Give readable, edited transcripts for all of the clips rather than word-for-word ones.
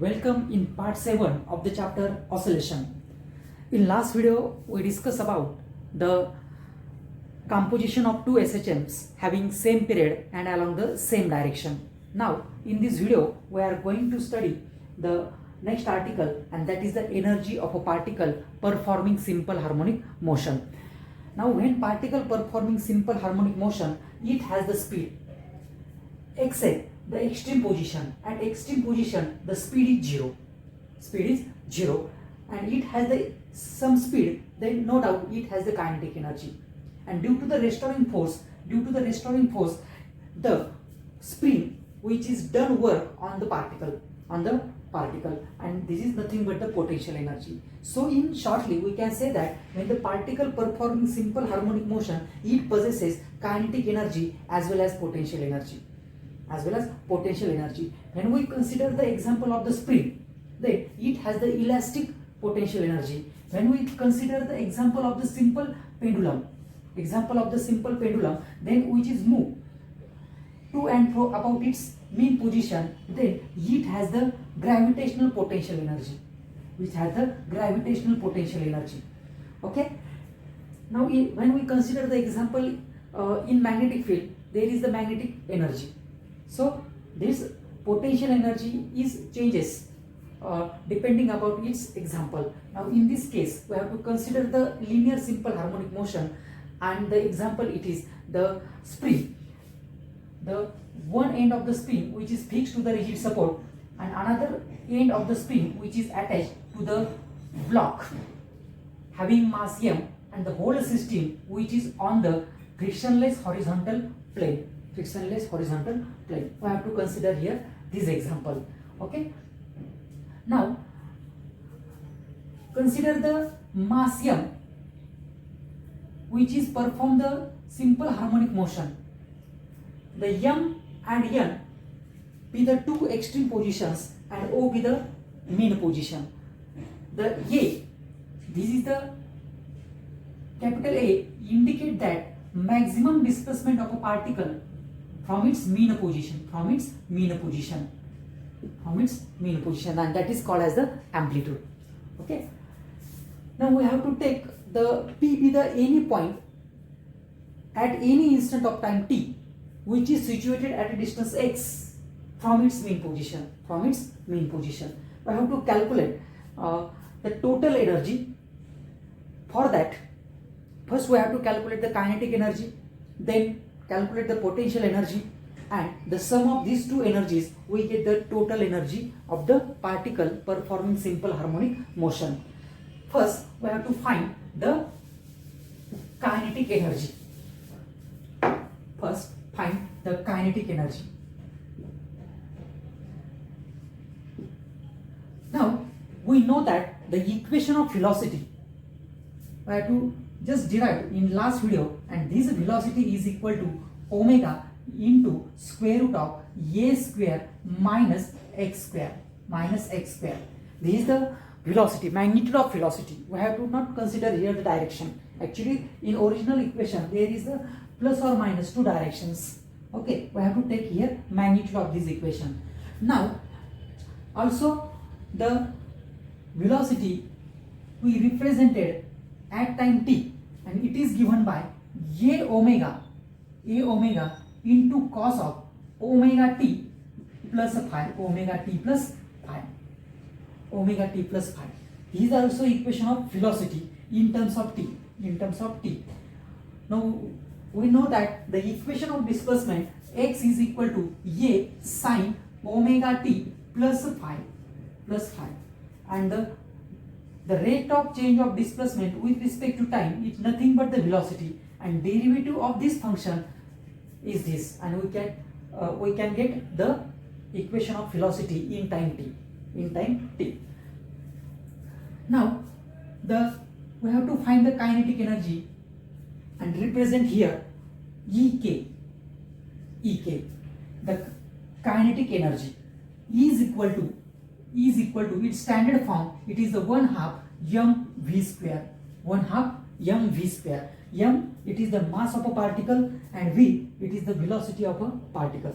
Welcome in part 7 of the chapter Oscillation. In last video we discussed about the composition of two SHMs having same period and along the same direction. Now in this video we are going to study the next article, and that is the energy of a particle performing simple harmonic motion. Now when particle performing simple harmonic motion, it has the speed except the extreme position. At extreme position the speed is zero, and it has some speed, then no doubt it has the kinetic energy. And due to the restoring force, the spring which is done work on the particle, and this is nothing but the potential energy. So in shortly we can say that when the particle performing simple harmonic motion, it possesses kinetic energy as well as potential energy. When we consider the example of the spring, then it has the elastic potential energy. When we consider the example of the simple pendulum, then which is moved to and fro about its mean position, then it has the gravitational potential energy, Okay. Now when we consider the example in magnetic field, there is the magnetic energy. So this potential energy changes depending about its example. Now in this case we have to consider the linear simple harmonic motion, and the example it is the spring. The one end of the spring which is fixed to the rigid support, and another end of the spring which is attached to the block having mass m, and the whole system which is on the frictionless horizontal plane. We have to consider here this example. Okay. Now consider the mass m which is perform the simple harmonic motion. The m and n be the two extreme positions and O be the mean position. The A, this is the capital A, indicate that maximum displacement of a particle from its mean position, and that is called as the amplitude. Okay. Now we have to take the P be the any point at any instant of time t which is situated at a distance x from its mean position. We have to calculate the total energy. For that, first we have to calculate the kinetic energy, then calculate the potential energy, and the sum of these two energies we get the total energy of the particle performing simple harmonic motion. First we have to find the kinetic energy. Now we know that the equation of velocity we have to just derive in last video, and this velocity is equal to omega into square root of a square minus x square. This is the velocity, magnitude of velocity. We have to not consider here the direction. Actually in original equation there is the plus or minus two directions. Okay, we have to take here magnitude of this equation. Now also the velocity we represented at time t, and it is given by a omega into cos of omega t plus phi. These are also equation of velocity in terms of t. Now we know that the equation of displacement x is equal to a sine omega t plus phi, and the rate of change of displacement with respect to time is nothing but the velocity, and derivative of this function is this, and we can get the equation of velocity in time t. Now we have to find the kinetic energy and represent here EK. The kinetic energy is equal to its standard form. It is the 1/2 mv square. M, it is the mass of a particle, and v, it is the velocity of a particle.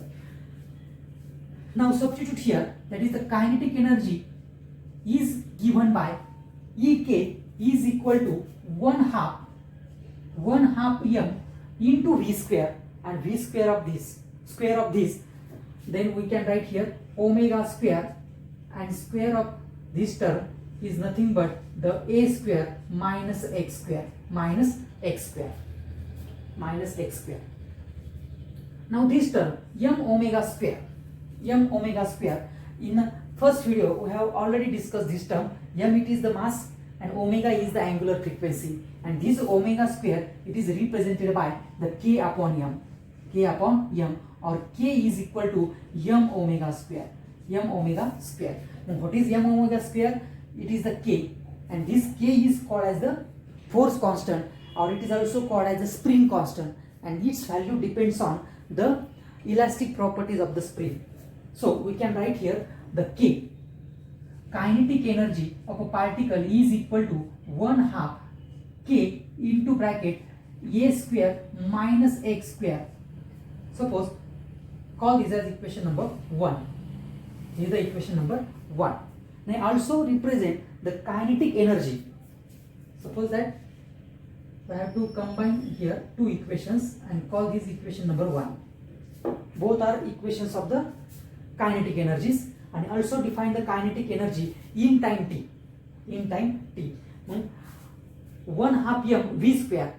Now substitute here, that is the kinetic energy is given by Ek is equal to 1/2 m into V square, and V square of this, then we can write here omega square, and square of this term is nothing but the A square minus x square. Now this term m omega square, in the first video we have already discussed this term. M, it is the mass and omega is the angular frequency, and this omega square, it is represented by the k upon m, or k is equal to m omega square. Now what is m omega square? It is the k, and this k is called as the force constant, or it is also called as the spring constant, and its value depends on the elastic properties of the spring. So we can write here the k, kinetic energy of a particle, is equal to 1/2 k into bracket A square minus x square. Suppose call this as equation number 1. This is the equation number 1. Now also represent the kinetic energy. Suppose that we have to combine here two equations and call this equation number 1. Both are equations of the kinetic energies, and also define the kinetic energy in time t. 1/2 m V square.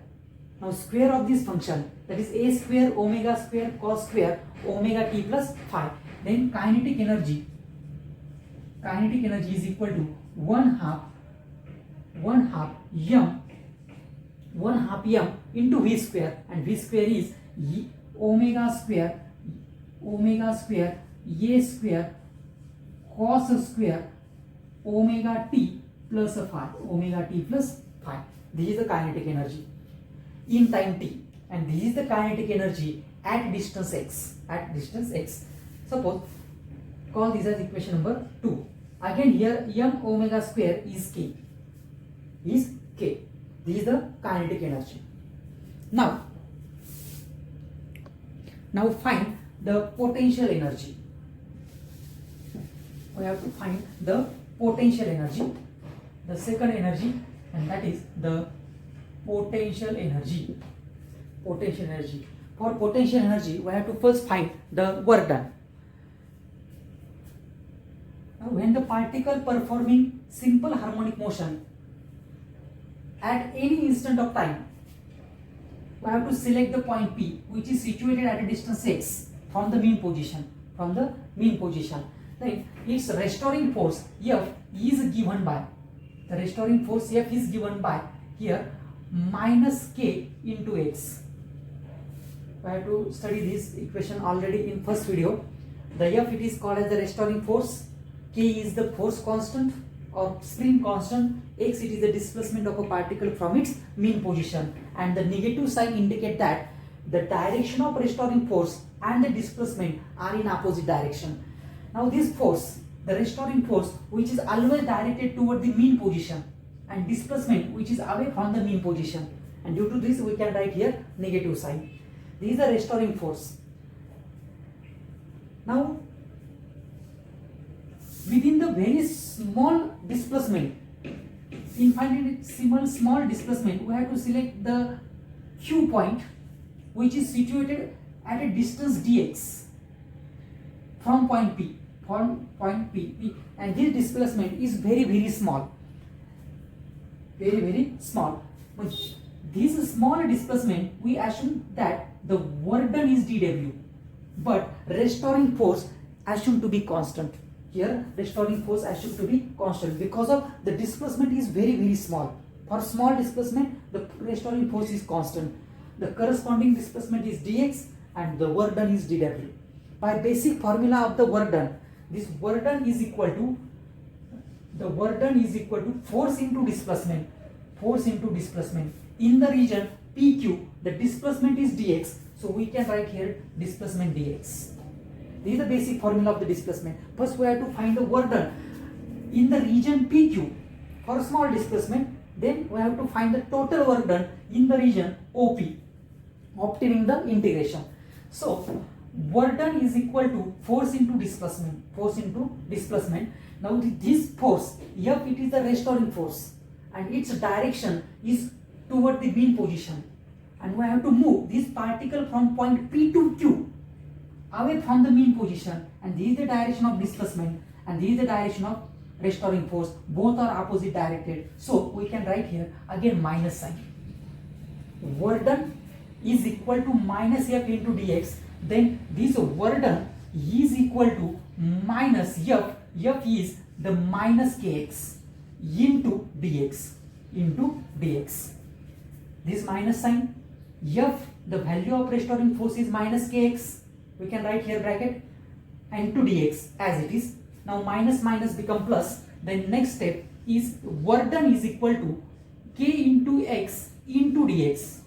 Now square of this function, that is A square omega square cos square omega t plus phi. Then kinetic energy is equal to 1/2 m into V square, and V square is omega square A square cos square omega t plus phi. This is the kinetic energy in time t, and this is the kinetic energy at distance x. Suppose call this as equation number 2. Again here m omega square is k. This is the kinetic energy. Now find the potential energy. We have to find the potential energy, the second energy, and that is the potential energy. For potential energy, we have to first find the work done. Now, when the particle performing simple harmonic motion at any instant of time, we have to select the point P, which is situated at a distance x from the mean position. Then its restoring force F is given by here minus k into x. I have to study this equation already in first video. The F, it is called as the restoring force, k is the force constant or spring constant, x, it is the displacement of a particle from its mean position, and the negative sign indicate that the direction of restoring force and the displacement are in opposite direction. Now this force, the restoring force, which is always directed toward the mean position, and displacement which is away from the mean position, and due to this we can write here negative sign. This is the restoring force. Now within the very small displacement, infinitesimal small displacement, we have to select the Q point, which is situated at a distance dx from point P, and this displacement is very small. With this small displacement, we assume that the work done is dW, but restoring force assumed to be constant. Here restoring force assumed to be constant because of the displacement is very small. For small displacement, the restoring force is constant. The corresponding displacement is dx and the work done is dW. By basic formula of the work done, this work done is equal to force into displacement. In the region PQ, the displacement is dx, so we can write here displacement dx. This is the basic formula of the displacement. First we have to find the work done in the region PQ for small displacement, then we have to find the total work done in the region OP, obtaining the integration. So work done is equal to force into displacement. Force into displacement. Now this force F, it is the restoring force, and its direction is toward the mean position, and we have to move this particle from point P to Q away from the mean position, and this is the direction of displacement and this is the direction of restoring force. Both are opposite directed, so we can write here again minus sign. Work done is equal to minus F into dx. Then this work done is equal to minus F. F is the minus kx into dx. This minus sign, F, the value of restoring force is minus kx. We can write here bracket, and to dx as it is. Now minus minus become plus. Then next step is work done is equal to k into x into dx.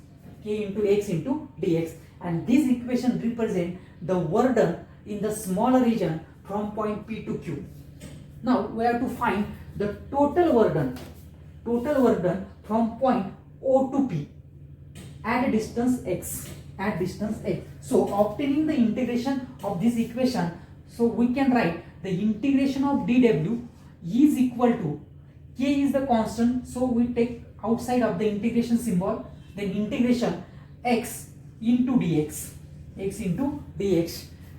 K into x into dx, and this equation represent the work done in the smaller region from point P to Q. Now we have to find the total work done. Total work done from point O to P at a distance x. So obtaining the integration of this equation, so we can write the integration of dw is equal to, k is the constant, so we take outside of the integration symbol, then integration x into dx,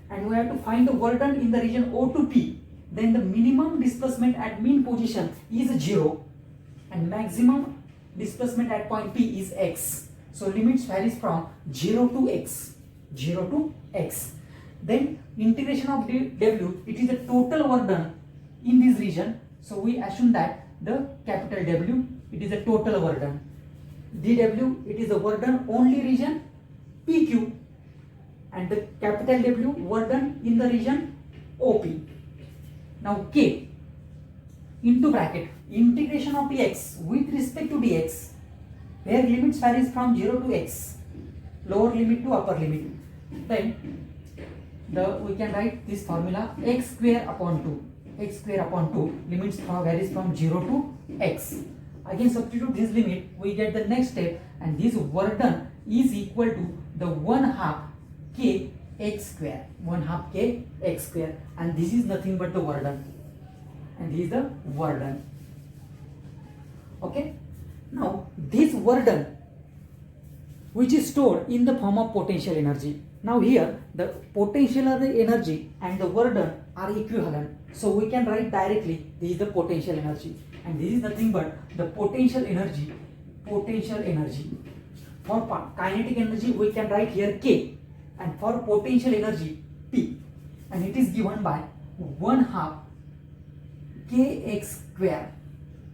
and we have to find the work done in the region O to P. Then the minimum displacement at mean position is 0 and maximum displacement at point P is x. So limits varies from 0 to x. Then integration of dw, it is the total work done in this region. So we assume that the capital W, it is the total work done. dw, it is the work done only region PQ, and the capital W, work done in the region OP. Now k into bracket integration of dx with respect to dx, where limits varies from 0 to x, lower limit to upper limit. Then we can write this formula, x square upon 2, limits varies from 0 to x. Again substitute this limit, we get the next step, and this work done is equal to the 1/2 k x square, and this is nothing but the work done, and this is the work done. Okay, now this work done, which is stored in the form of potential energy. Now here the potential energy and the work done are equivalent, so we can write directly this is the potential energy, and this is nothing but the potential energy. For kinetic energy we can write here K, and for potential energy P, and it is given by 1/2 kx square,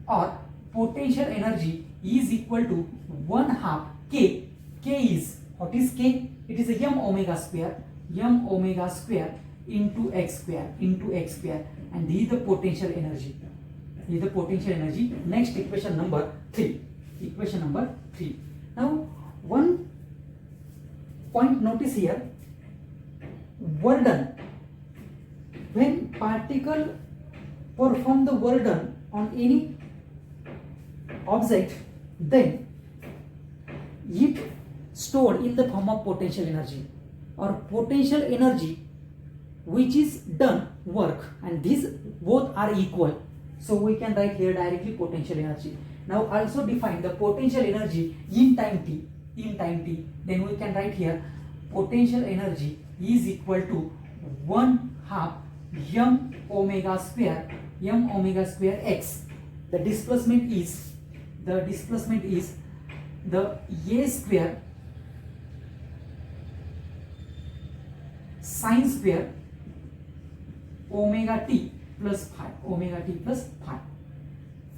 or potential energy is equal to 1/2 k. K is, what is K? It is a m omega square into x square, and this is the potential energy. Next, equation number 3. Now one point notice here, work done, when particle perform the work done on any object, then it stored in the form of potential energy, or potential energy which is done work, and these both are equal, so we can write here directly potential energy. Now also define the potential energy in time t, then we can write here potential energy is equal to 1/2 m omega square x. The displacement is the a square sine square omega t plus phi,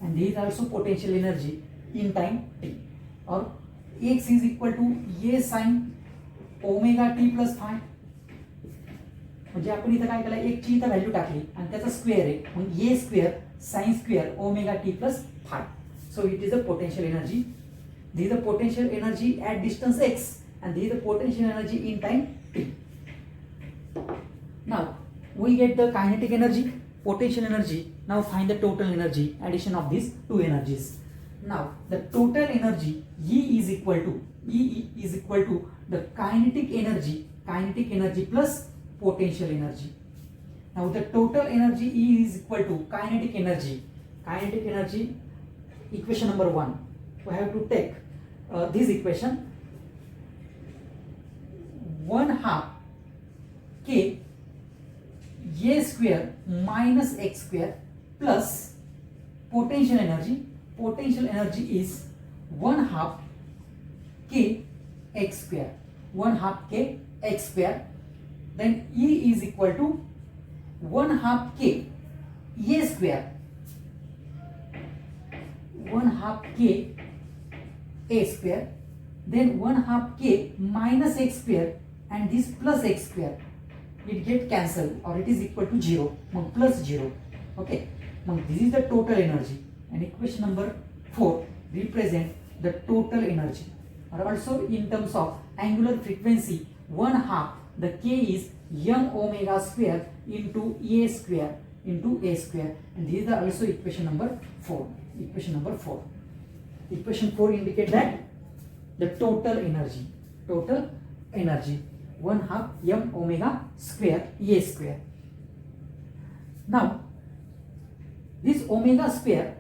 and this is also potential energy in time t, or x is equal to a sine omega t plus phi, म्हणजे आपण इथं काय केलं, एक ची इथं value टाकली आणि त्याचा स्क्वेअर आहे, मग a square sine square omega t plus phi. So it is the potential energy. This is the potential energy at distance x, and this is the potential energy in time t. Now we get the kinetic energy, potential energy. Now find the total energy, addition of these two energies. Now the total energy E is equal to the kinetic energy kinetic energy plus potential energy. Now the total energy E is equal to kinetic energy. Kinetic energy, equation number 1. We have to take this equation, 1/2 k a square minus x square plus potential energy. Potential energy is 1/2 k x square. 1/2 k x square. Then E is equal to 1/2 k a square. 1/2 k a square. Then 1/2 k minus x square and this plus x square. It get cancelled or it is equal to 0. Plus 0. Okay. This is the total energy. And equation number 4 represent the total energy. Or also in terms of angular frequency, 1/2 the k is m omega square into a square into a square. And this is also equation number 4. Equation number 4. Equation 4 indicate that the total energy. Total energy 1/2 m omega square a square. Now this omega square,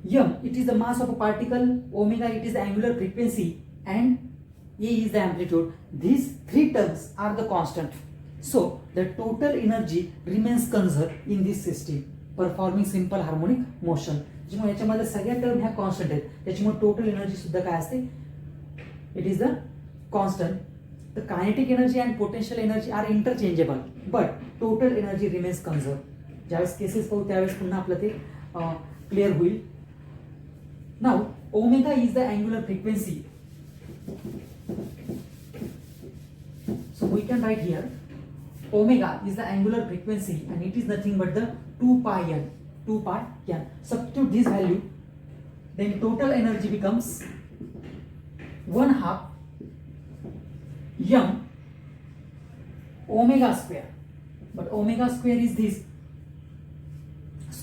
m it is the mass of a particle, omega it is the angular frequency, and a is the amplitude. These three terms are the constant. So the total energy remains conserved in this system performing simple harmonic motion. ज्यामुळे याच्यामध्ये सगळ्या term ह्या constant आहेत, त्याच्यामुळे total energy सुद्धा काय असते, it is the constant. The kinetic energy and potential energy are interchangeable but total energy remains conserve. ज्यावेळेस केसेस पाहू त्यावेळेस पुन्हा आपलं ते क्लिअर होईल. Now omega is the angular frequency. So we can write here omega is the angular frequency and it is nothing but the 2 pi n. 2 pi n. Substitute this value, then total energy becomes 1/2 m omega square. But omega square is this.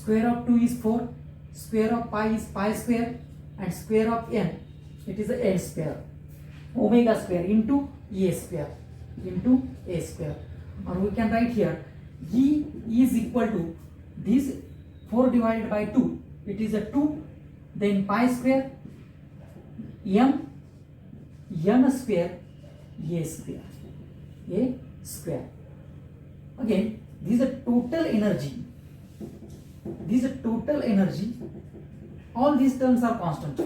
Square of 2 is 4. Square of pi is pi square and square of n it is the n square. Omega square into a square. Into a square. Or we can write here E is equal to this 4 divided by 2, it is a 2, then pi square m n square a square. A square. Again this is a total energy. This is a total energy. All these terms are constant.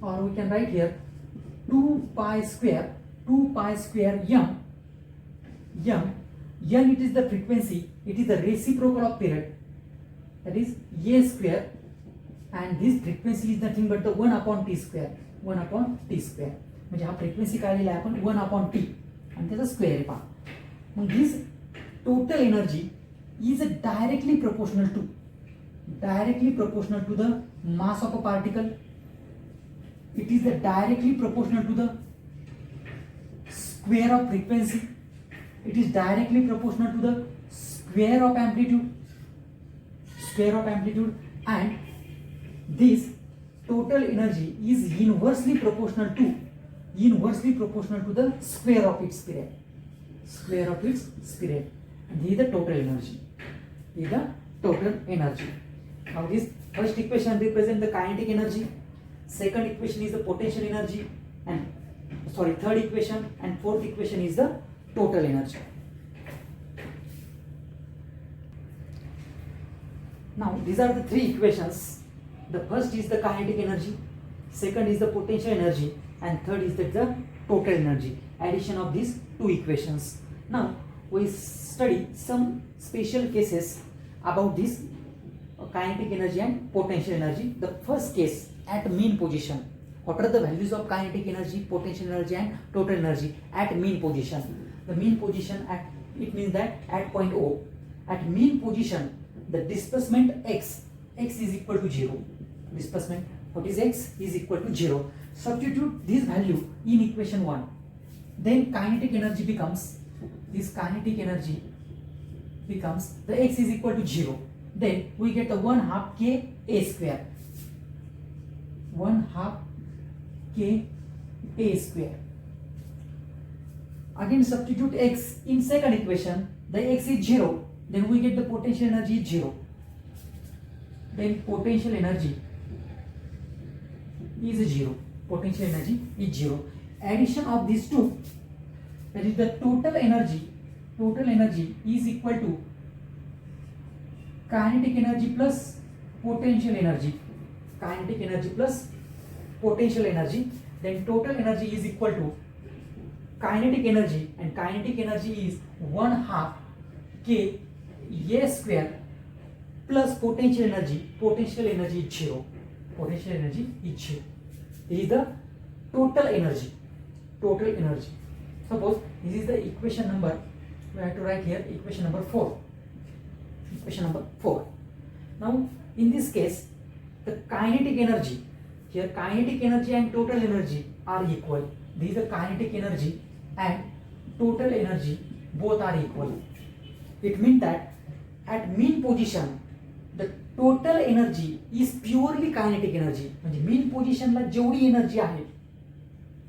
Or we can write here 2 pi square m it is the frequency, it is the reciprocal of period, that is a square, and this frequency is nothing but the 1 upon t square. 1 upon t square म्हणजे हा frequency काय लिहिला आपण 1 upon t आणि त्याचा square आहे पहा. मग this total energy is directly proportional to the mass of a particle. It is directly proportional to the square of frequency. It is directly proportional to the square of amplitude. And this total energy is inversely proportional to the square of its period. And this is the total energy. Now this first equation represents the kinetic energy. Second equation is the potential energy, and third equation and fourth equation is the total energy. Now these are the three equations. The first is the kinetic energy, second is the potential energy, and third is the total energy. Addition of these two equations. Now we study some special cases about this kinetic energy and potential energy. The first case, at mean position. What are the values of kinetic energy, potential energy and total energy at mean position? The mean position it means that at point O, at mean position, the displacement x is equal to 0. Displacement, what is x, is equal to 0. Substitute this value in equation 1. Then kinetic energy becomes, the x is equal to 0. Then we get the 1/2 k a square. 1/2 k a square. Again substitute x in second equation. The x is 0. Then we get the potential energy is 0. Then potential energy is 0. Potential energy is 0. Addition of these two, that is the total energy is equal to kinetic energy plus potential energy. Kinetic energy plus potential energy. Then total energy is equal to kinetic energy, and kinetic energy is 1/2 k a square plus potential energy. Potential energy is 0. Potential energy is 0. This is the total energy. Total energy. Suppose this is the equation number. We have to write here equation number 4. Equation number 4. Now in this case, the kinetic energy, here kinetic energy and total energy are equal. This is the kinetic energy and total energy, both are equal. It means that at mean position the total energy is purely kinetic energy. म्हणजे mean position ला जेवढी energy आहे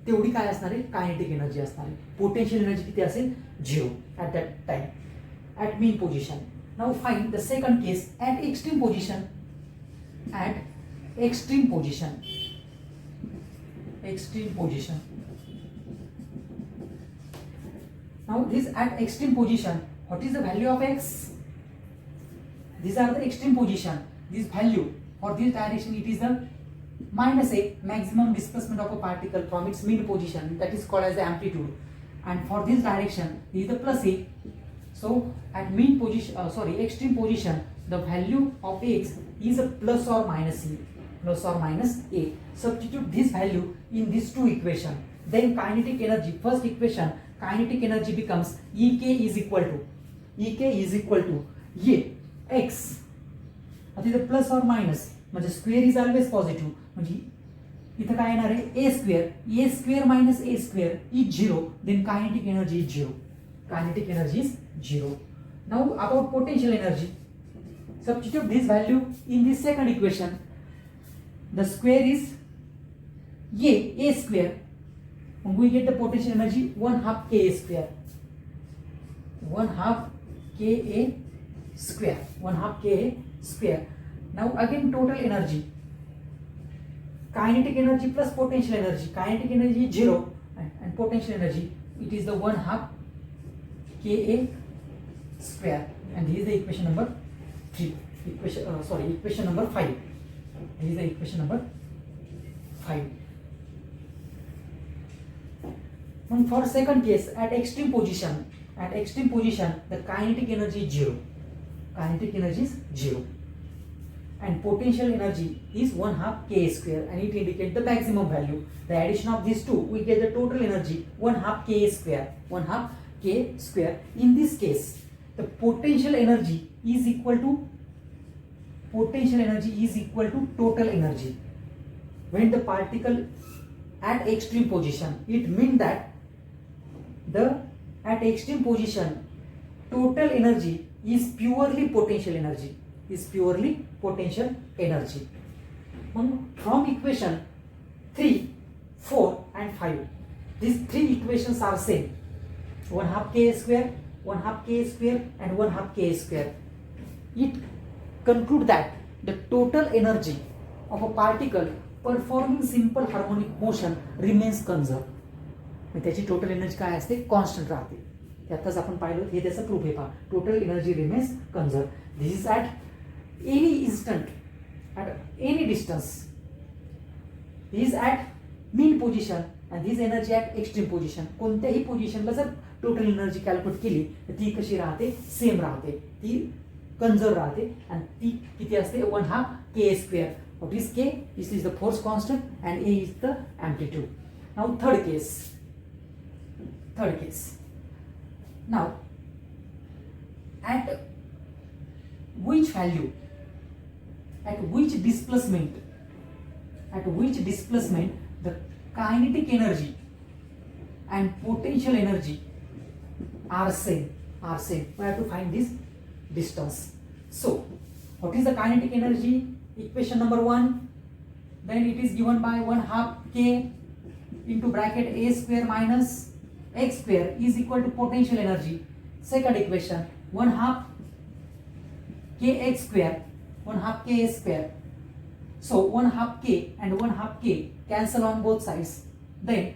तेवढी काय असणार आहे, kinetic energy असणार आहे. Potential energy किती असेल, 0 at that time at mean position. Now find the second case at extreme position. At extreme position. Extreme position. Now this at extreme position, what is the value of x? These are the extreme position. This value for this direction, it is the minus a, maximum displacement of a particle from its mean position, that is called as the amplitude. And for this direction, this is the plus a. So at mean position, extreme position, the value of x is a plus or minus a. Plus or minus a. Substitute this value in these two equations. Then kinetic energy, first equation, kinetic energy becomes Ek is equal to a x. आता इथे plus or minus म्हणजे square is always positive, म्हणजे इथं काय येणार आहे, a square minus a square is 0. Then kinetic energy is 0. Kinetic energy is 0. Now about potential energy, substitute this value in the second equation. The square is a square. We get the potential energy 1/2 ka square. 1/2 ka square. 1/2 ka square. Now again total energy. Kinetic energy plus potential energy. Kinetic energy is 0 and potential energy, it is the 1/2 ka square. And this is the equation number 3. Equation number 5. This is the equation number 5. And for second case, at extreme position, the kinetic energy is 0. Kinetic energy is 0. And potential energy is 1/2 ka square, and it indicates the maximum value. The addition of these two, we get the total energy 1/2 ka square. 1/2 k square. In this case, the potential energy is equal to total energy. When the particle at extreme position, it means that at extreme position total energy is purely potential energy. From equation 3, 4 and 5, these three equations are same. 1/2 ka square, 1/2 ka square and 1/2 ka square. It conclude that the total energy of a particle performing simple harmonic motion remains conserved. त्याची total energy काय असते, constant राहते. त्यातच आपण पाहिलं, हे त्याचं proof आहे. पहा, total energy remains conserve. This is at any instant, at any distance. This is at mean position and this energy at extreme position. कोणत्याही पोझिशनला जर टोटल एनर्जी कॅल्क्युलेट केली तर ती कशी राहते, सेम राहते, ती कंजर्व राहते. आणि ती किती असते, 1/2 ka square. What is k? This is the force constant and a is the amplitude. Now third case. Now at which value, at which displacement the kinetic energy and potential energy are same. We have to find this distance. So what is the kinetic energy? Equation number 1, then it is given by 1/2 k into bracket a square minus x square is equal to potential energy. Second equation, 1/2 kx square, 1/2 k square. So 1/2 k and 1/2 k cancel on both sides. Then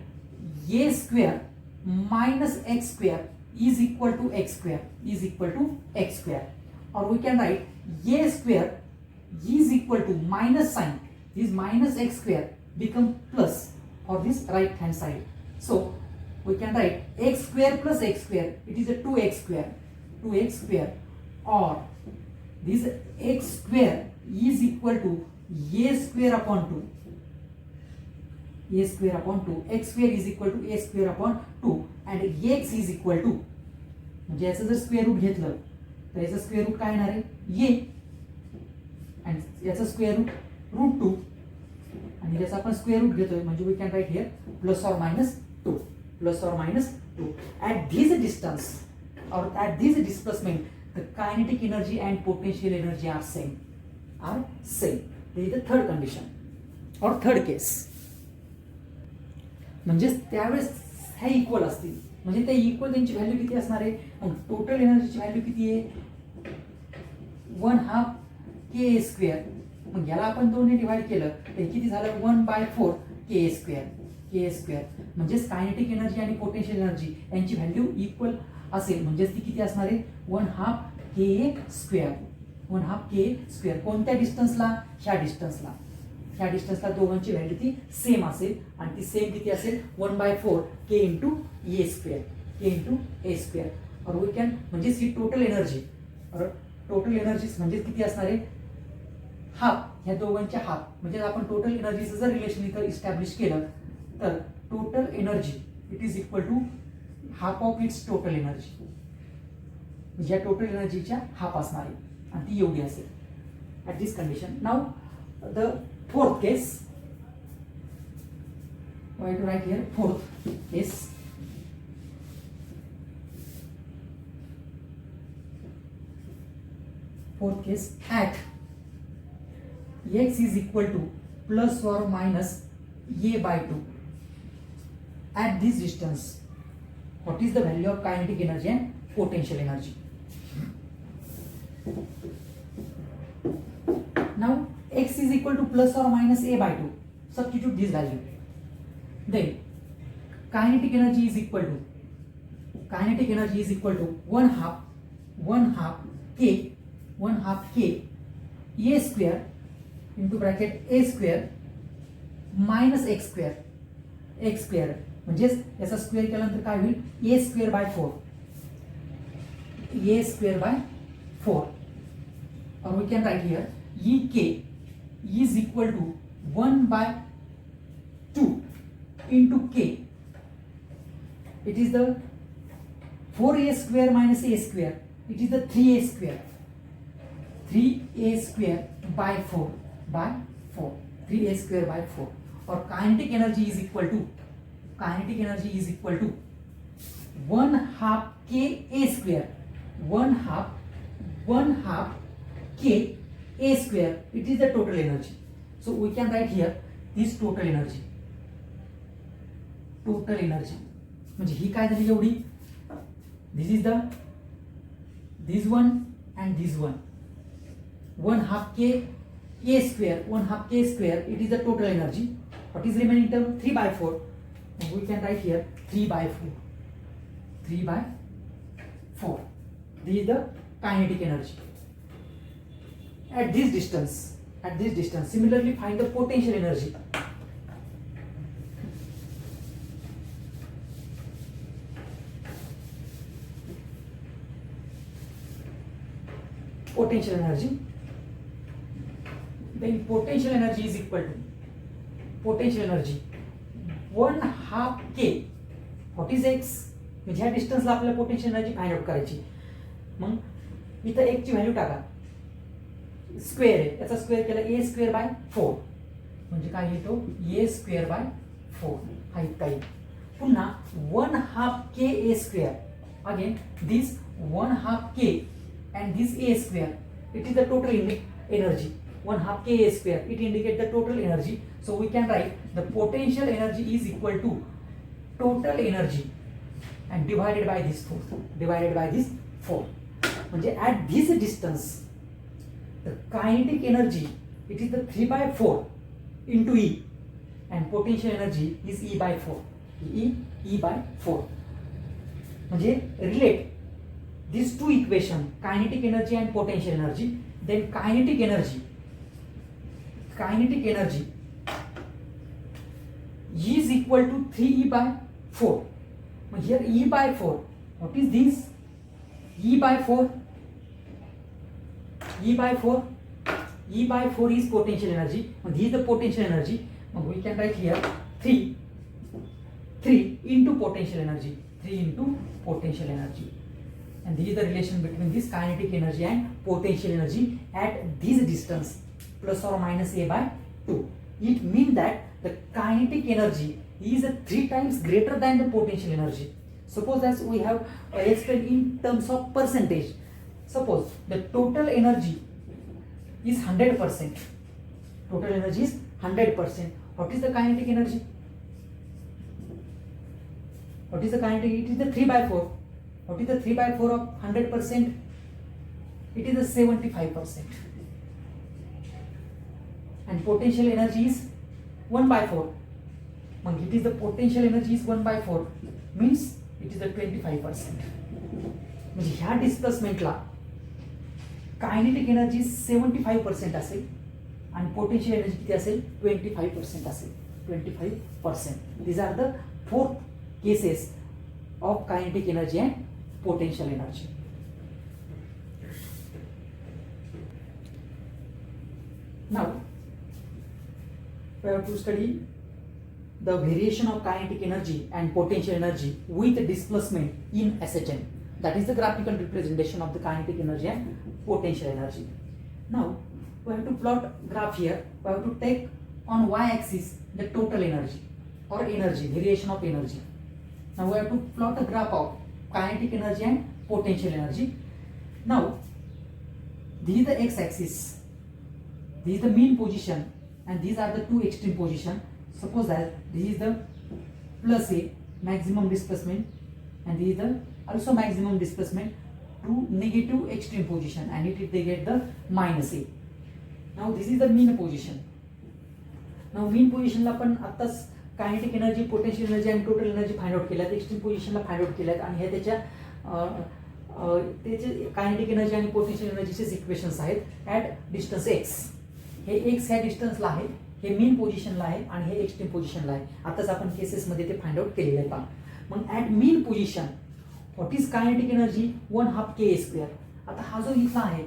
a square minus x square is equal to x square, is equal to x square. Or we can write a square is equal to minus sign, this minus x square become plus for this right hand side. So we can write x square plus x square, it is a 2x square, 2x square, or this x square is equal to a square upon 2, a square upon 2, x square is equal to a square upon 2, and x is equal to, म्हणजे याचं जर square root घेतलं तर याचं square root काय येणार आहे a, आणि याचं स्क्वेअर रूट √2, आणि याचा आपण स्क्वेअर रूट घेतोय म्हणजे we can write here plus or minus 2, plus or minus 2. At this distance or at this displacement, the kinetic energy and potential energy are same. This is the third condition or third case. म्हणजे त्यावेळेस ह्या equal असतील, म्हणजे त्या equal त्यांची value किती असणार आहे. मग टोटल एनर्जीची व्हॅल्यू किती आहे 1/2 k स्क्वेअर. मग याला आपण 2 ने डिवाइड केलं तर किती झालं 1/4 k स्क्वेअर, के स्क्वेअर. म्हणजेच कायनेटिक एनर्जी आणि पोटेन्शियल एनर्जी यांची व्हॅल्यू इक्वल असेल, म्हणजेच ती किती असणार आहे 1/2 k स्क्वेअर, 1/2 k स्क्वेअर. कोणत्या डिस्टन्सला, ह्या डिस्टन्सला, ह्या डिस्टन्सला दोघांची व्हॅल्यू ती सेम असेल, आणि ती सेम किती असेल 1/4 k इंटू ए स्क्वेअर, के इंटू ए स्क्वेअर. और वी कॅन, म्हणजेच ही टोटल एनर्जी, टोटल एनर्जी म्हणजे किती असणार आहे हाफ, ह्या दोघांच्या हाफ. म्हणजे आपण टोटल एनर्जीचं जर रिलेशन इथं इस्टॅब्लिश केलं तर total energy it is equal to half of its total energy. म्हणजे या टोटल एनर्जीच्या हाफ असणार आहे, आणि ती एवढी असेल at this condition. Now the fourth case, why to write here fourth case. Fourth case, at x is equal to plus or minus a/2. At this distance, what is the value of kinetic energy and potential energy? Now x is equal to plus or minus a/2. Substitute this value. Then kinetic energy is equal to 1/2 k a square into bracket a square minus x square. म्हणजेच याचा square केल्यानंतर काय होईल a square by 4, a square by 4. or we can write here ek is equal to 1/2 into k. It is the 4a square minus a square, it is the 3a square, 3a square by 4 by 4, 3a square by 4. or kinetic energy is equal to 1/2 k a square, 1/2 k a square, it is the total energy. So we can write here this total energy, म्हणजे ही काय झाली एवढी, this is the this one and this one, 1/2 k a square, 1/2 k square, it is the total energy. What is remaining term 3/4, and we can write here 3/4. This is the kinetic energy at this distance. Similarly, find the potential energy. Then potential energy is equal to potential energy 1/2 k. What is x, म्हणजे ह्या डिस्टन्सला आपल्याला potential energy find out करायची. मग इथं एक ची value टाका, square आहे, याचा स्क्वेअर केला a square by 4, म्हणजे काय येतो a square by 4 हा इतका येईल. पुन्हा 1/2 k a square, again this 1/2 k and this a square, it is the total energy. 1/2 k a square, it indicates the total energy. So we can write the potential energy is equal to total energy and divided by this 4. म्हणजे at this distance the kinetic energy it is the 3/4 into E and potential energy is E/4. E/4. म्हणजे relate these two equation, kinetic energy and potential energy. Then kinetic energy is equal to 3E/4. Here E/4, what is this? E/4 is potential energy. This is the potential energy. We can write here 3 into potential energy. And this is the relation between this kinetic energy and potential energy at this distance, plus or minus A/2. It means that the kinetic energy is 3 times greater than the potential energy. Suppose as we have explained in terms of percentage. Suppose the total energy is 100%. Total energy is 100%. What is the kinetic energy? What is the kinetic? It is the 3/4. What is the 3/4 of 100%? It is the 75%. And potential energy is 1/4. It is the potential energy is 1/4 means it is the 25%. म्हणजे ह्या डिस्प्लेसमेंटला kinetic energy 75% असेल आणि potential energy किती असेल 25% असेल 25%. These are the 4 cases of kinetic energy and potential energy. Now we have to study the variation of kinetic energy and potential energy with displacement in SHM. That is the graphical representation of the kinetic energy and potential energy. Now we have to plot graph here. We have to take on y-axis the total energy or energy, variation of energy. Now we have to plot a graph of kinetic energy and potential energy. Now this is the x-axis. This is the mean position and these are the two extreme position. Suppose that this is the plus A, maximum displacement, and this is the also maximum displacement to negative extreme position, and they get the minus A. Now this is the mean position. Now mean position ला पण आताच kinetic energy, potential energy आणि total energy find out केल्यात, extreme पोझिशनला find out केल्यात आणि हे त्याचे कायनेटिक एनर्जी आणि पोटेन्शियल एनर्जीचे इक्वेशन्स आहेत ॲट डिस्टन्स x. हे x ह्या डिस्टन्सला आहे, हे मीन पोझिशनला आहे आणि हे एक्स्ट्रीम पोझिशनला आहे. आताच आपण केसेसमध्ये ते फाइंड आउट केलेले आहे. मग at mean position what is kinetic energy 1/2 kA². आता हा जो इथला आहे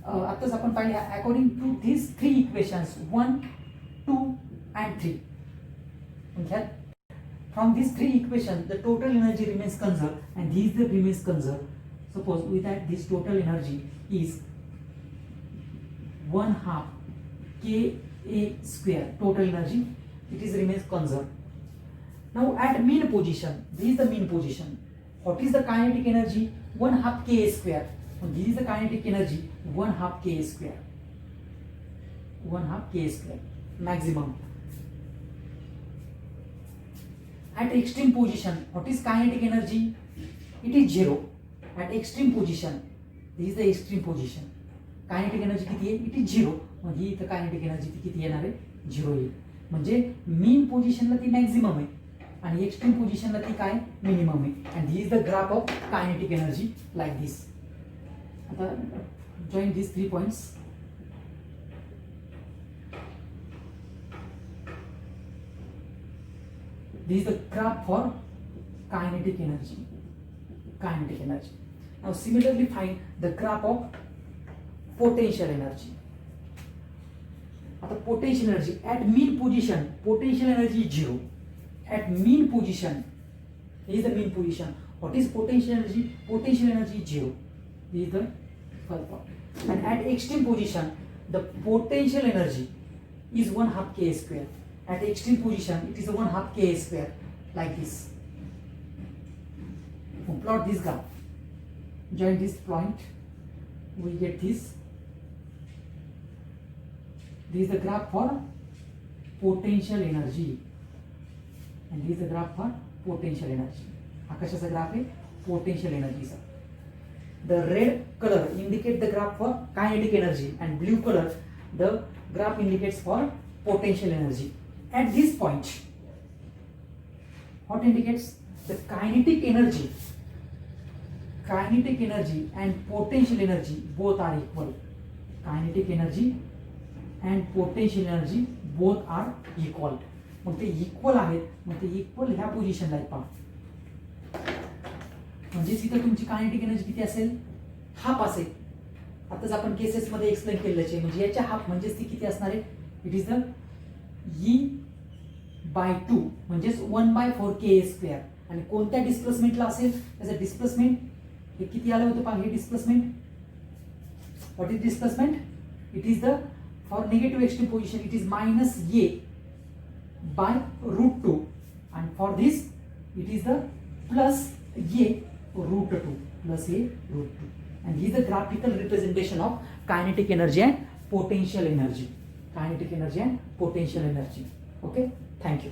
आताच आपण पाहिले according to धीस 3 equations 1, 2 and 3. From these 3 equations the total energy remains conserved and these remains conserved. Suppose with that this total energy is 1/2 kA². Total energy it is remains conserved. Now at mean position, this is the mean position. What is the kinetic energy? 1/2 kA². And this is the kinetic energy 1/2 kA². 1/2 kA² maximum. At extreme position, what is kinetic energy? It is 0. At extreme position, this is the extreme position. Kinetic energy किती आहे? It is 0. मग ही इथं kinetic energy ती किती येणार आहे? 0 येईल. म्हणजे mean positionला ती maximum आहे आणि extreme positionला ती काय? Minimum आहे. And this is the graph of kinetic energy like this. आता join these 3 points. This is the graph for kinetic energy. Now similarly find the graph of potential energy. At the potential energy at mean position, potential energy is 0. At mean position, this is the mean position. What is potential energy? Potential energy is 0. This is the first part. And at extreme position, the potential energy is 1/2 kA². At extreme position, it is a 1/2 kA² like this. We'll plot this graph. Join this point. We get this. This is the graph for potential energy, and this is the graph for potential energy. हा कशाचा graph आहे? Potential एनर्जीचा. The red colour indicate the graph for kinetic energy and blue colour the graph indicates for potential energy. At this point, what indicates the kinetic energy and potential energy both are equal. Kinetic energy and potential energy both are equal. मग ते equal आहेत, मग ते equal ह्या पोझिशनला आहेत पहा. म्हणजेच इथं तुमची कायनेटिक एनर्जी किती असेल? हाफ असेल. आताच आपण केसेस मध्ये एक्सप्लेन केलेलं आहे. म्हणजे याच्या हाफ म्हणजेच ती किती असणार आहे? इट इज द E/2 म्हणजेच 1/4 kA². आणि कोणत्या डिस्प्लेसमेंटला असेल? त्याचं डिस्प्लेसमेंट हे किती आलं होतं पहा. हे displacement, what is displacement? It is the for negative extreme position it is -A/√2 and for this it is the +A√2. And this is the graphical representation of kinetic energy and potential energy. Okay, thank you.